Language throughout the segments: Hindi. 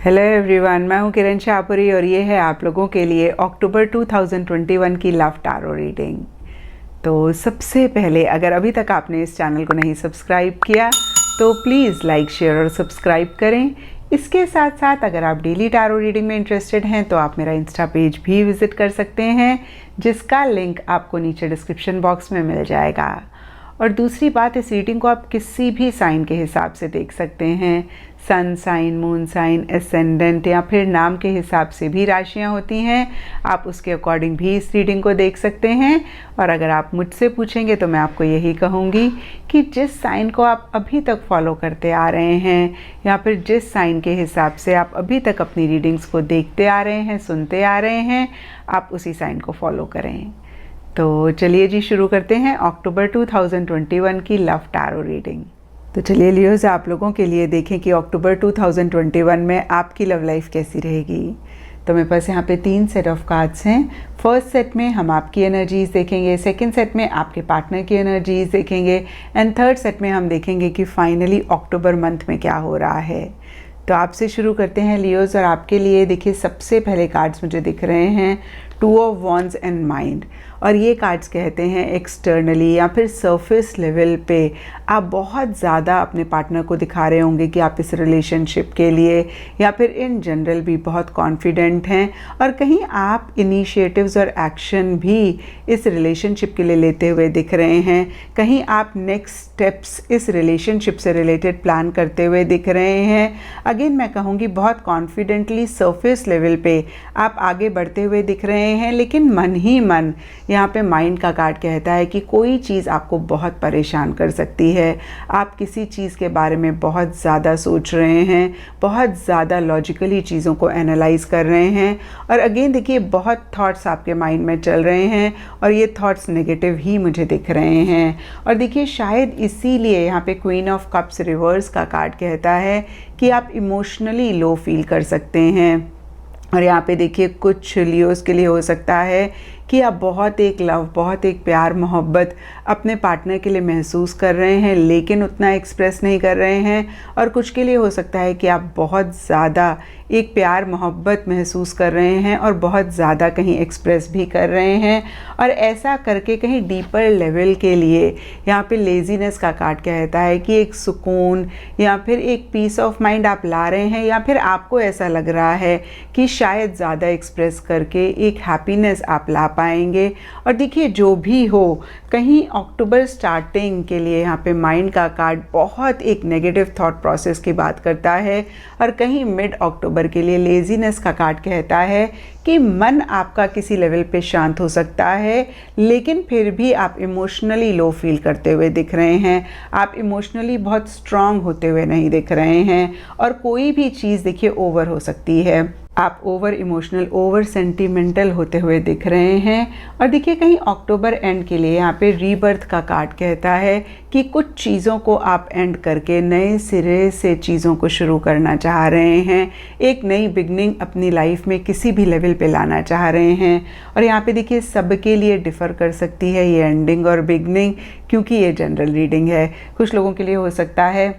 हेलो एवरीवन, मैं हूं किरण शाहपुरी और ये है आप लोगों के लिए अक्टूबर 2021 की लव टैरो रीडिंग। तो सबसे पहले अगर अभी तक आपने इस चैनल को नहीं सब्सक्राइब किया तो प्लीज़ लाइक, शेयर और सब्सक्राइब करें। इसके साथ साथ अगर आप डेली टैरो रीडिंग में इंटरेस्टेड हैं तो आप मेरा इंस्टा पेज भी विज़िट कर सकते हैं, जिसका लिंक आपको नीचे डिस्क्रिप्शन बॉक्स में मिल जाएगा। और दूसरी बात, इस रीडिंग को आप किसी भी साइन के हिसाब से देख सकते हैं। Sun sign, moon sign, ascendant या फिर नाम के हिसाब से भी राशियां होती हैं, आप उसके अकॉर्डिंग भी इस रीडिंग को देख सकते हैं। और अगर आप मुझसे पूछेंगे तो मैं आपको यही कहूँगी कि जिस साइन को आप अभी तक फॉलो करते आ रहे हैं या फिर जिस साइन के हिसाब से आप अभी तक अपनी रीडिंग्स को देखते आ रहे हैं, सुनते आ रहे हैं, आप उसी साइन को फॉलो करें। तो चलिए जी, शुरू करते हैं अक्टूबर 2021 की लव टैरो रीडिंग। तो चलिए लियोज़, आप लोगों के लिए देखें कि अक्टूबर 2021 में आपकी लव लाइफ कैसी रहेगी। तो मेरे पास यहाँ पे 3 सेट ऑफ कार्ड्स हैं। फर्स्ट सेट में हम आपकी एनर्जीज़ देखेंगे, सेकंड सेट में आपके पार्टनर की एनर्जीज़ देखेंगे एंड थर्ड सेट में हम देखेंगे कि फाइनली अक्टूबर मंथ में क्या हो रहा है। तो आपसे शुरू करते हैं लियोज़, और आपके लिए देखिए सबसे पहले कार्ड्स मुझे दिख रहे हैं 2 ऑफ वॉन्ड्स एंड माइंड। और ये कार्ड्स कहते हैं एक्सटर्नली या फिर सरफेस लेवल पे आप बहुत ज़्यादा अपने पार्टनर को दिखा रहे होंगे कि आप इस रिलेशनशिप के लिए या फिर इन जनरल भी बहुत कॉन्फिडेंट हैं, और कहीं आप इनिशिएटिव्स और एक्शन भी इस रिलेशनशिप के लिए लेते हुए दिख रहे हैं। कहीं आप नेक्स्ट स्टेप्स इस रिलेशनशिप से रिलेटेड प्लान करते हुए दिख रहे हैं। अगेन मैं कहूँगी बहुत कॉन्फिडेंटली सरफेस लेवल पे आप आगे बढ़ते हुए दिख रहे हैं, लेकिन मन ही मन यहाँ पे माइंड का कार्ड कहता है कि कोई चीज़ आपको बहुत परेशान कर सकती है। आप किसी चीज़ के बारे में बहुत ज़्यादा सोच रहे हैं, बहुत ज़्यादा लॉजिकली चीज़ों को एनालाइज कर रहे हैं, और अगेन देखिए बहुत थॉट्स आपके माइंड में चल रहे हैं और ये थॉट्स नेगेटिव ही मुझे दिख रहे हैं। और देखिए शायद इसीलिए यहाँ पे क्वीन ऑफ कप्स रिवर्स का कार्ड कहता है कि आप इमोशनली लो फील कर सकते हैं। और यहाँ पे देखिए कुछ लियोज़ के लिए हो सकता है कि आप बहुत एक लव, बहुत एक प्यार मोहब्बत अपने पार्टनर के लिए महसूस कर रहे हैं, लेकिन उतना एक्सप्रेस नहीं कर रहे हैं। और कुछ के लिए हो सकता है कि आप बहुत ज़्यादा एक प्यार मोहब्बत महसूस कर रहे हैं और बहुत ज़्यादा कहीं एक्सप्रेस भी कर रहे हैं। और ऐसा करके कहीं डीपर लेवल के लिए यहाँ पे लेज़ीनेस का कार्ड कहता है कि एक सुकून या फिर एक पीस ऑफ माइंड आप ला रहे हैं, या फिर आपको ऐसा लग रहा है कि शायद ज़्यादा एक्सप्रेस करके एक हैप्पीनेस आप ला पाएंगे। और देखिए जो भी हो, कहीं अक्टूबर स्टार्टिंग के लिए यहाँ पे माइंड का कार्ड बहुत एक नेगेटिव थॉट प्रोसेस की बात करता है, और कहीं मिड अक्टूबर के लिए लेज़ीनेस का कार्ड कहता है कि मन आपका किसी लेवल पे शांत हो सकता है, लेकिन फिर भी आप इमोशनली लो फील करते हुए दिख रहे हैं। आप इमोशनली बहुत स्ट्रांग होते हुए नहीं दिख रहे हैं, और कोई भी चीज़ देखिए ओवर हो सकती है। आप ओवर इमोशनल, ओवर सेंटिमेंटल होते हुए दिख रहे हैं। और देखिए कहीं अक्टूबर एंड के लिए यहाँ पे रीबर्थ का कार्ड कहता है कि कुछ चीज़ों को आप एंड करके नए सिरे से चीज़ों को शुरू करना चाह रहे हैं, एक नई बिगनिंग अपनी लाइफ में किसी भी लेवल पे लाना चाह रहे हैं। और यहाँ पे देखिए सबके लिए डिफ़र कर सकती है ये एंडिंग और बिगनिंग, क्योंकि ये जनरल रीडिंग है। कुछ लोगों के लिए हो सकता है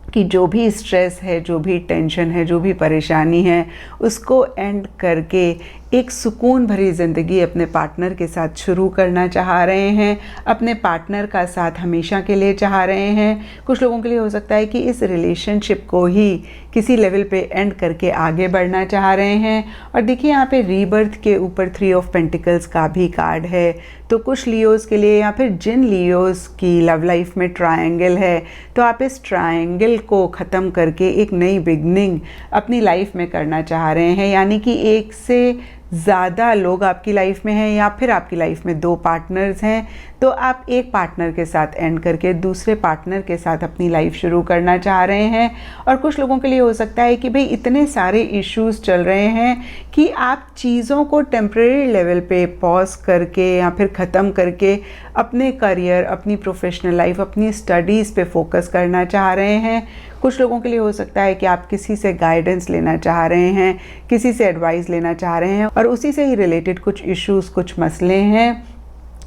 कि जो भी स्ट्रेस है, जो भी टेंशन है, जो भी परेशानी है, उसको एंड करके एक सुकून भरी ज़िंदगी अपने पार्टनर के साथ शुरू करना चाह रहे हैं, अपने पार्टनर का साथ हमेशा के लिए चाह रहे हैं। कुछ लोगों के लिए हो सकता है कि इस रिलेशनशिप को ही किसी लेवल पे एंड करके आगे बढ़ना चाह रहे हैं। और देखिए यहाँ पे रीबर्थ के ऊपर 3 ऑफ पेंटिकल्स का भी कार्ड है। तो कुछ लियोज़ के लिए या फिर जिन लियोज़ की लव लाइफ में ट्रायंगल है, तो आप इस ट्रायंगल को ख़त्म करके एक नई बिगनिंग अपनी लाइफ में करना चाह रहे हैं। यानी कि एक से ज़्यादा लोग आपकी लाइफ में हैं या फिर आपकी लाइफ में 2 पार्टनर्स हैं, तो आप एक पार्टनर के साथ एंड करके दूसरे पार्टनर के साथ अपनी लाइफ शुरू करना चाह रहे हैं। और कुछ लोगों के लिए हो सकता है कि भाई इतने सारे इश्यूज़ चल रहे हैं कि आप चीज़ों को टेम्परेरी लेवल पे पॉज करके या फिर ख़त्म करके अपने करियर, अपनी प्रोफेशनल लाइफ, अपनी स्टडीज़ पे फोकस करना चाह रहे हैं। कुछ लोगों के लिए हो सकता है कि आप किसी से गाइडेंस लेना चाह रहे हैं, किसी से एडवाइस लेना चाह रहे हैं, और उसी से ही रिलेटेड कुछ इश्यूज़, कुछ मसले हैं।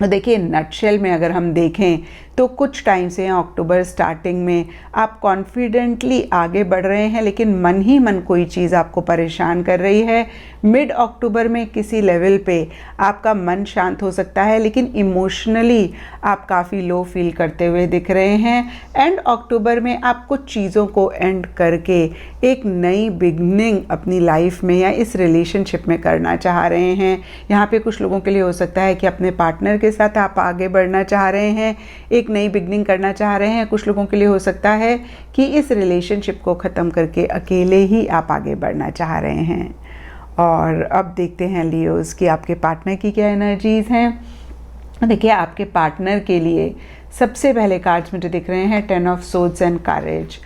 देखिए नटशेल में अगर हम देखें तो कुछ टाइम से अक्टूबर स्टार्टिंग में आप कॉन्फिडेंटली आगे बढ़ रहे हैं, लेकिन मन ही मन कोई चीज़ आपको परेशान कर रही है। मिड अक्टूबर में किसी लेवल पे आपका मन शांत हो सकता है, लेकिन इमोशनली आप काफ़ी लो फील करते हुए दिख रहे हैं। एंड अक्टूबर में आप कुछ चीज़ों को एंड करके एक नई बिगनिंग अपनी लाइफ में या इस रिलेशनशिप में करना चाह रहे हैं। यहाँ पे कुछ लोगों के लिए हो सकता है कि अपने पार्टनर के साथ आप आगे बढ़ना चाह रहे हैं, एक नई बिगनिंग करना चाह रहे हैं। कुछ लोगों के लिए हो सकता है कि इस रिलेशनशिप को ख़त्म करके अकेले ही आप आगे बढ़ना चाह रहे हैं। और अब देखते हैं लियोज़ कि आपके पार्टनर की क्या एनर्जीज़ हैं। देखिए, आपके पार्टनर के लिए सबसे पहले कार्ड्स मुझे दिख रहे हैं 10 ऑफ सोर्ड्स एंड करेज,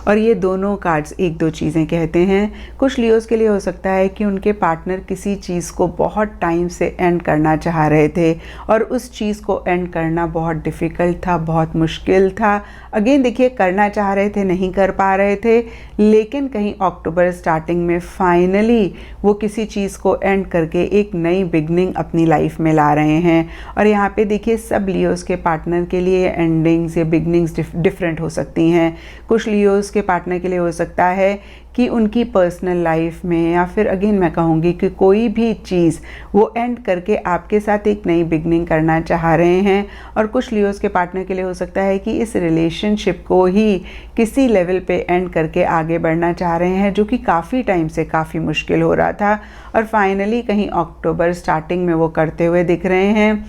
और ये दोनों कार्ड्स एक दो चीज़ें कहते हैं। कुछ लियोज़ के लिए हो सकता है कि उनके पार्टनर किसी चीज़ को बहुत टाइम से एंड करना चाह रहे थे और उस चीज़ को एंड करना बहुत डिफ़िकल्ट था, बहुत मुश्किल था। अगेन देखिए, करना चाह रहे थे, नहीं कर पा रहे थे, लेकिन कहीं अक्टूबर स्टार्टिंग में फाइनली वो किसी चीज़ को एंड करके एक नई बिगनिंग अपनी लाइफ में ला रहे हैं। और यहाँ पे देखिए, सब लियोज़ के पार्टनर के लिए एंडिंग्स या बिगनिंग्स डिफरेंट हो सकती हैं। कुछ लियोज़ के पार्टनर के लिए हो सकता है कि उनकी पर्सनल लाइफ में, या फिर अगेन मैं कहूँगी कि कोई भी चीज़ वो एंड करके आपके साथ एक नई बिगनिंग करना चाह रहे हैं। और कुछ लियोज़ के पार्टनर के लिए हो सकता है कि इस रिलेशनशिप को ही किसी लेवल पे एंड करके आगे बढ़ना चाह रहे हैं, जो कि काफ़ी टाइम से काफ़ी मुश्किल हो रहा था और फाइनली कहीं अक्टूबर स्टार्टिंग में वो करते हुए दिख रहे हैं।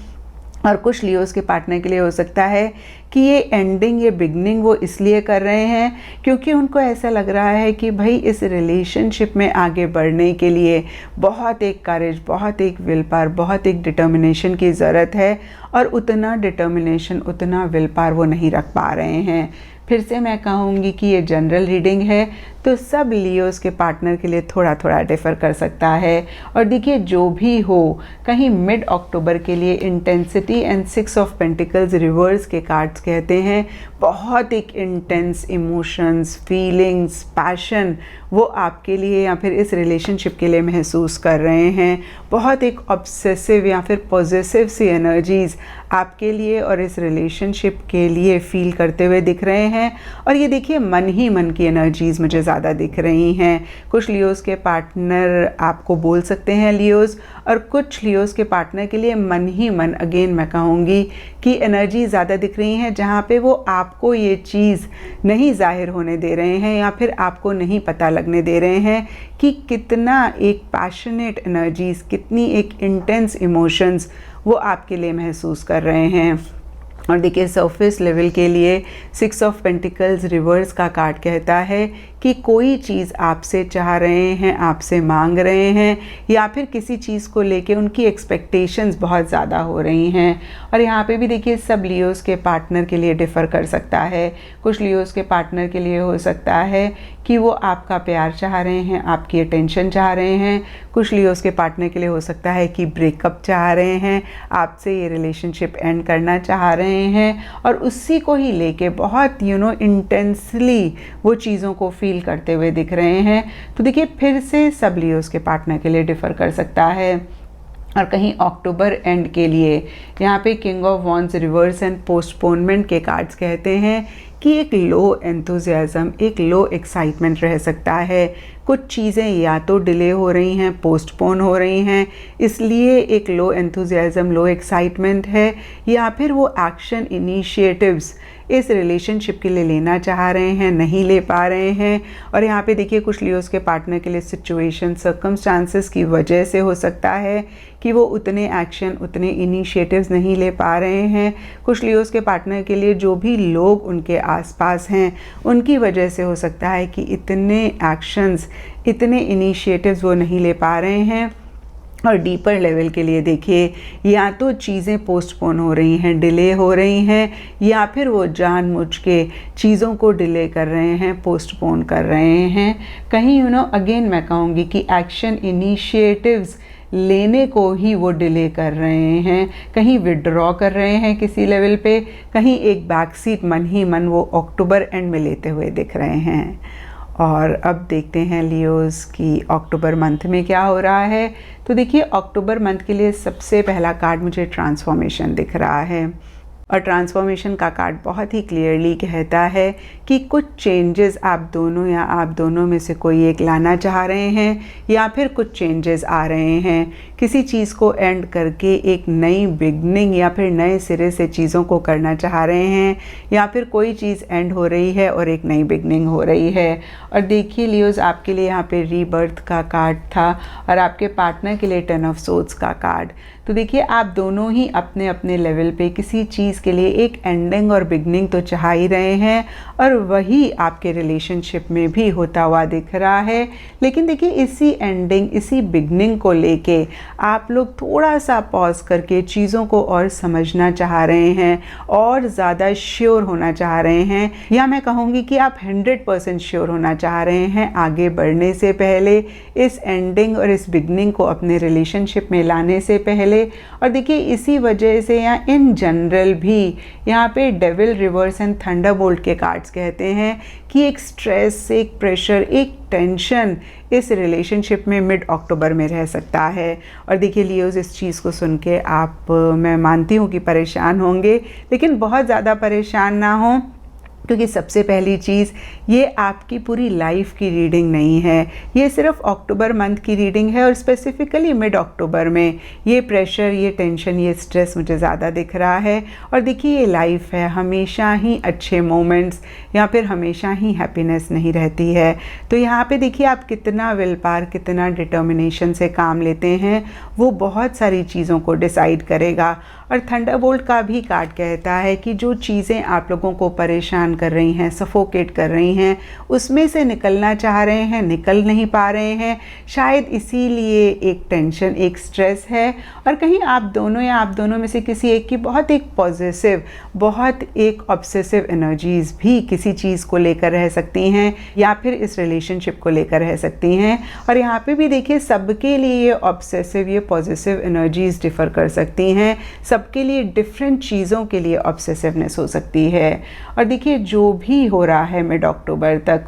और कुछ लियोज़ के पार्टनर के लिए हो सकता है कि ये एंडिंग, ये बिगनिंग वो इसलिए कर रहे हैं क्योंकि उनको ऐसा लग रहा है कि भाई इस रिलेशनशिप में आगे बढ़ने के लिए बहुत एक करेज, बहुत एक विल पावर, बहुत एक डिटर्मिनेशन की ज़रूरत है, और उतना डिटर्मिनेशन, उतना विल पावर वो नहीं रख पा रहे हैं। फिर से मैं कहूँगी कि ये जनरल रीडिंग है, तो सब लियोज़ के पार्टनर के लिए थोड़ा थोड़ा डिफ़र कर सकता है। और देखिए, जो भी हो, कहीं मिड अक्टूबर के लिए intensity and 6 of pentacles reverse के कार्ड्स कहते हैं बहुत एक इंटेंस इमोशंस, फीलिंग्स, पैशन वो आपके लिए या फिर इस रिलेशनशिप के लिए महसूस कर रहे हैं। बहुत एक ऑब्सेसिव या फिर पॉजिटिव सी एनर्जीज़ आपके लिए और इस रिलेशनशिप के लिए फील करते हुए दिख रहे हैं। और ये देखिए, मन ही मन की एनर्जीज़ मुझे ज़्यादा दिख रही हैं। कुछ लियोज़ के पार्टनर आपको बोल सकते हैं लियोज़, और कुछ लियोज़ के पार्टनर के लिए मन ही मन, अगेन मैं कहूँगी कि एनर्जी ज़्यादा दिख रही हैं, जहाँ पे वो आपको ये चीज़ नहीं जाहिर होने दे रहे हैं या फिर आपको नहीं पता लगने दे रहे हैं कि कितना एक पैशनेट एनर्जीज़, कितनी एक इंटेंस इमोशंस वो आपके लिए महसूस कर रहे हैं। और देखिए, सरफेस लेवल के लिए 6 ऑफ पेंटिकल्स रिवर्स का कार्ड कहता है कि कोई चीज़ आपसे चाह रहे हैं, आपसे मांग रहे हैं, या फिर किसी चीज़ को लेके उनकी एक्सपेक्टेशंस बहुत ज़्यादा हो रही हैं। और यहाँ पे भी देखिए, सब लियोज़ के पार्टनर के लिए डिफ़र कर सकता है। कुछ लियोज़ के पार्टनर के लिए हो सकता है कि वो आपका प्यार चाह रहे हैं, आपकी अटेंशन चाह रहे हैं। कुछ लियोज़ के पार्टनर के लिए हो सकता है कि ब्रेकअप चाह रहे हैं, आपसे ये रिलेशनशिप एंड करना चाह रहे हैं, और उसी को ही लेके बहुत इंटेंसली वो चीज़ों को फील करते हुए दिख रहे हैं। तो देखिए, फिर से सब लियोज़ के पार्टनर के लिए डिफ़र कर सकता है। और कहीं अक्टूबर एंड के लिए यहाँ पे king of wands reverse and postponement के कार्ड्स कहते हैं कि एक लो एंथुजियाज़म, एक लो एक्साइटमेंट रह सकता है। कुछ चीज़ें या तो डिले हो रही हैं, पोस्टपोन हो रही हैं, इसलिए एक लो एंथुजियाज़म, लो एक्साइटमेंट है, या फिर वो एक्शन इनिशिएटिव्स इस रिलेशनशिप के लिए लेना चाह रहे हैं, नहीं ले पा रहे हैं। और यहाँ पे देखिए, कुछ लियोज़ के पार्टनर के लिए सिचुएशन, सर्कमस्टांसेस की वजह से हो सकता है कि वो उतने एक्शन, उतने इनिशिएटिव्स नहीं ले पा रहे हैं। कुछ लियोज़ के पार्टनर के लिए जो भी लोग उनके आसपास हैं, उनकी वजह से हो सकता है कि इतने एक्शंस, इतने इनिशिएटिव्स वो नहीं ले पा रहे हैं। और डीपर लेवल के लिए देखिए, या तो चीज़ें पोस्टपोन हो रही हैं, डिले हो रही हैं, या फिर वो जानबूझ के चीज़ों को डिले कर रहे हैं, पोस्टपोन कर रहे हैं। कहीं अगेन मैं कहूँगी कि एक्शन इनिशिएटिव्स लेने को ही वो डिले कर रहे हैं, कहीं विड्रॉ कर रहे हैं किसी लेवल पे, कहीं एक बैक सीट मन ही मन वो अक्टूबर एंड में लेते हुए दिख रहे हैं। और अब देखते हैं लियोज़ की अक्टूबर मंथ में क्या हो रहा है। तो देखिए, अक्टूबर मंथ के लिए सबसे पहला कार्ड मुझे ट्रांसफॉर्मेशन दिख रहा है। और ट्रांसफॉर्मेशन का कार्ड बहुत ही क्लियरली कहता है कि कुछ चेंजेस आप दोनों या आप दोनों में से कोई एक लाना चाह रहे हैं, या फिर कुछ चेंजेस आ रहे हैं। किसी चीज़ को एंड करके एक नई बिगनिंग या फिर नए सिरे से चीज़ों को करना चाह रहे हैं, या फिर कोई चीज़ एंड हो रही है और एक नई बिगनिंग हो रही है। और देखिए लियोज, आपके लिए यहाँ पे रीबर्थ का कार्ड था और आपके पार्टनर के लिए 10 ऑफ सोर्ड्स का कार्ड। तो देखिए आप दोनों ही अपने अपने लेवल पे किसी चीज़ के लिए एक एंडिंग और बिगनिंग तो चाह ही रहे हैं, और वही आपके रिलेशनशिप में भी होता हुआ दिख रहा है। लेकिन देखिए इसी एंडिंग, इसी बिगनिंग को लेके आप लोग थोड़ा सा पॉज करके चीज़ों को और समझना चाह रहे हैं, और ज़्यादा श्योर होना चाह रहे हैं, या मैं कहूँगी कि आप 100% श्योर होना चाह रहे हैं आगे बढ़ने से पहले, इस एंडिंग और इस बिगनिंग को अपने रिलेशनशिप में लाने से पहले। और देखिए इसी वजह से या इन जनरल भी यहाँ पे डेविल, रिवर्स एंड थंडरबोल्ट के कार्ड्स कहते हैं कि एक स्ट्रेस, एक प्रेशर, एक टेंशन इस रिलेशनशिप में मिड अक्टूबर में रह सकता है। और देखिए लियोज, इस चीज़ को सुन के आप, मैं मानती हूँ कि परेशान होंगे, लेकिन बहुत ज़्यादा परेशान ना हो, क्योंकि सबसे पहली चीज़, ये आपकी पूरी लाइफ की रीडिंग नहीं है, ये सिर्फ अक्टूबर मंथ की रीडिंग है। और स्पेसिफिकली मिड अक्टूबर में ये प्रेशर, ये टेंशन, ये स्ट्रेस मुझे ज़्यादा दिख रहा है। और देखिए ये लाइफ है, हमेशा ही अच्छे मोमेंट्स या फिर हमेशा ही हैप्पीनेस नहीं रहती है। तो यहाँ पे देखिए आप कितना विल पावर, कितना डिटर्मिनेशन से काम लेते हैं, वो बहुत सारी चीज़ों को डिसाइड करेगा। और थंडरबोल्ट का भी कार्ड कहता है कि जो चीज़ें आप लोगों को परेशान कर रही हैं, सफोकेट कर रही हैं, उसमें से निकलना चाह रहे हैं, निकल नहीं पा रहे हैं, शायद इसीलिए एक टेंशन, एक स्ट्रेस है। और कहीं आप दोनों या आप दोनों में से किसी एक की बहुत एक पॉजिटिव, बहुत एक ऑब्सेसिव एनर्जीज भी किसी चीज़ को लेकर रह सकती हैं, या फिर इस रिलेशनशिप को लेकर रह सकती हैं। और यहाँ पे भी देखिए सबके लिए ये ऑब्सेसिव, ये पॉजिटिव एनर्जीज डिफ़र कर सकती हैं, सबके लिए डिफरेंट चीज़ों के लिए ऑब्सेसिवनेस हो सकती है। और देखिए जो भी हो रहा है मिड अक्टूबर तक,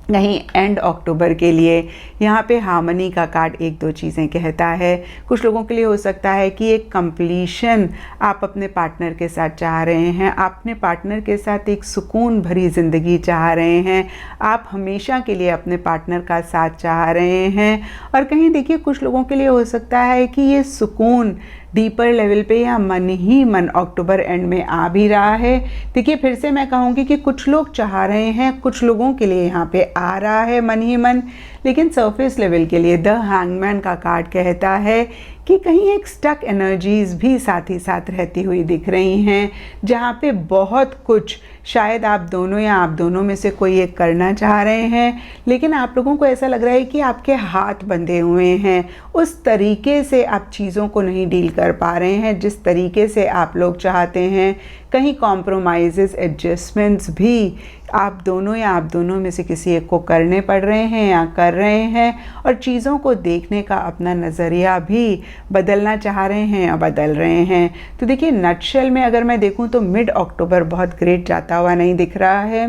कहीं एंड अक्टूबर के लिए यहाँ पे हार्मनी का कार्ड एक दो चीज़ें कहता है। कुछ लोगों के लिए हो सकता है कि एक कंप्लीशन आप अपने पार्टनर के साथ चाह रहे हैं, आप अपने पार्टनर के साथ एक सुकून भरी ज़िंदगी चाह रहे हैं, आप हमेशा के लिए अपने पार्टनर का साथ चाह रहे हैं। और कहीं देखिए कुछ लोगों के लिए हो सकता है कि ये सुकून डीपर लेवल पे या मन ही मन अक्टूबर एंड में आ भी रहा है। देखिए फिर से मैं कहूँगी कि कुछ लोग चाह रहे हैं, कुछ लोगों के लिए यहाँ पे आ रहा है मन ही मन, लेकिन सरफेस लेवल के लिए द हैंगमैन का कार्ड कहता है कि कहीं एक स्टक एनर्जीज भी साथ ही साथ रहती हुई दिख रही हैं, जहाँ पे बहुत कुछ शायद आप दोनों या आप दोनों में से कोई एक करना चाह रहे हैं, लेकिन आप लोगों को ऐसा लग रहा है कि आपके हाथ बंधे हुए हैं, उस तरीके से आप चीज़ों को नहीं डील कर पा रहे हैं जिस तरीके से आप लोग चाहते हैं। कहीं कॉम्प्रोमाइज़ेस, एडजस्टमेंट्स भी आप दोनों या आप दोनों में से किसी एक को करने पड़ रहे हैं या कर रहे हैं, और चीज़ों को देखने का अपना नज़रिया भी बदलना चाह रहे हैं या बदल रहे हैं। तो देखिए नटशेल में अगर मैं देखूं तो मिड अक्टूबर बहुत ग्रेट जाता हुआ नहीं दिख रहा है।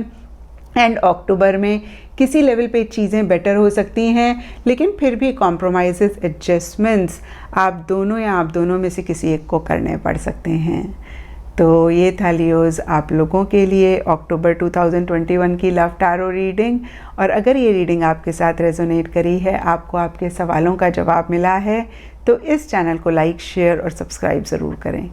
एंड अक्टूबर में किसी लेवल पे चीज़ें बेटर हो सकती हैं, लेकिन फिर भी कॉम्प्रोमाइज़ेस, एडजस्टमेंट्स आप दोनों या आप दोनों में से किसी एक को करने पड़ सकते हैं। तो ये था लियोज़ आप लोगों के लिए अक्टूबर 2021 की लव टैरो रीडिंग। और अगर ये रीडिंग आपके साथ रेजोनेट करी है, आपको आपके सवालों का जवाब मिला है, तो इस चैनल को लाइक, शेयर और सब्सक्राइब ज़रूर करें।